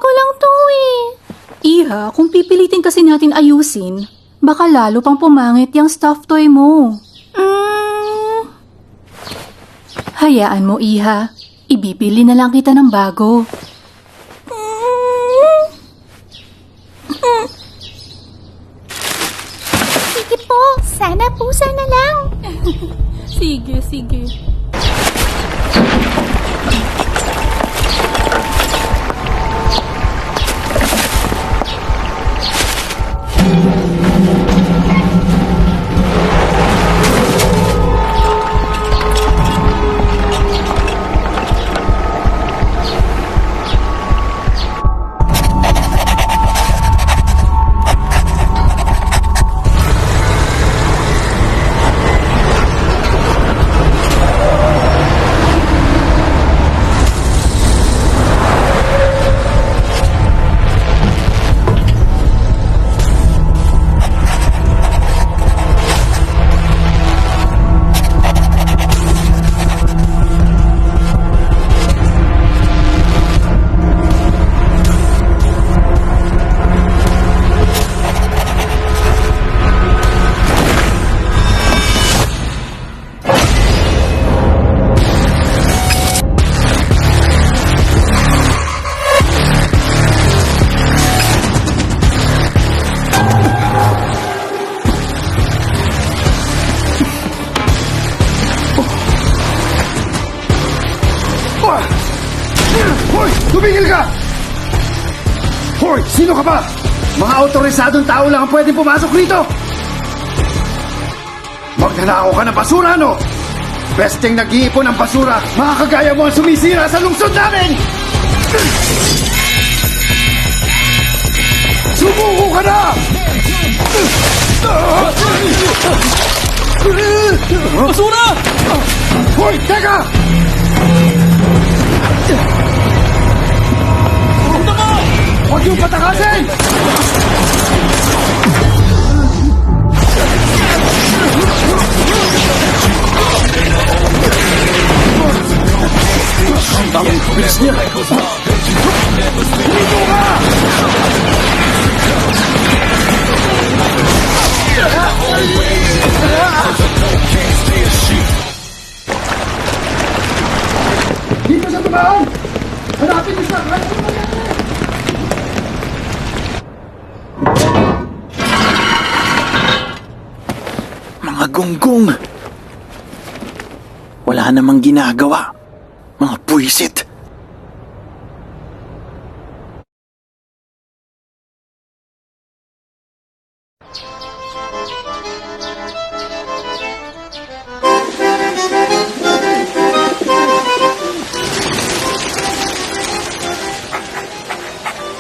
bago lang to eh. Iha, kung pipilitin kasi natin ayusin, baka lalo pang pumangit yung stuffed toy mo. Hayaan mo, Iha. Ibibili na lang kita ng bago. Sige po, sana pusa na lang. Sige, sige. Hoy! Tumigil ka! Hoy! Sino ka ba? Mga autorisadong tao lang ang pwedeng pumasok rito! Magnanakaw ka ng basura, no? Besting nag-iipon ng basura, mga kagaya mo ang sumisira sa lungsod namin! Sumuko ka na! Basura! Hoy! Teka! Huwag niyong patakasin! Ang bilis niya! Dito ka! Dito sa tumaan! Hanapin niyo siya! Kahit ano mangyari! Mga gonggong! Wala namang ginagawa. Mga puwisit.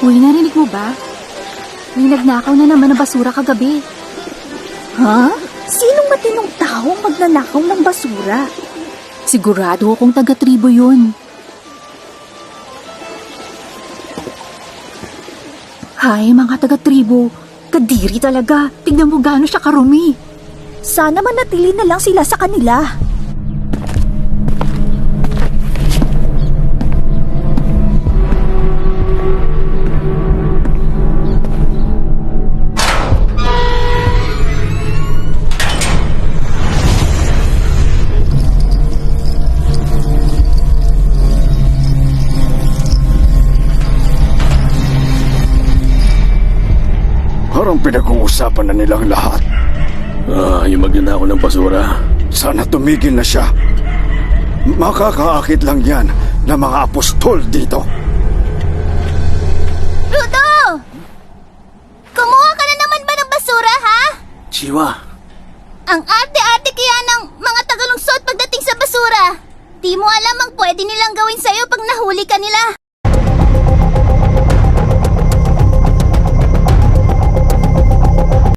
Uy, narinig mo ba? May nagnakaw na naman ng basura kagabi. Ha? Sinong matinong taong magnanakaw ng basura? Sigurado akong taga-tribo yun. Hay, mga taga-tribo. Kadiri talaga. Tignan mo gaano siya karumi. Sana manatili na lang sila sa kanila. Parang pinag-uusapan na nilang lahat. Yung magnanakaw ng basura. Sana tumigil na siya. Makakaakit lang yan ng mga apostol dito. Rudo! Kumuha ka na naman ba ng basura, ha? Chiwa, Ang arte-arte kaya ng mga tagalungsod pagdating sa basura. Di mo alam ang pwede nilang gawin sa'yo pag nahuli ka nila.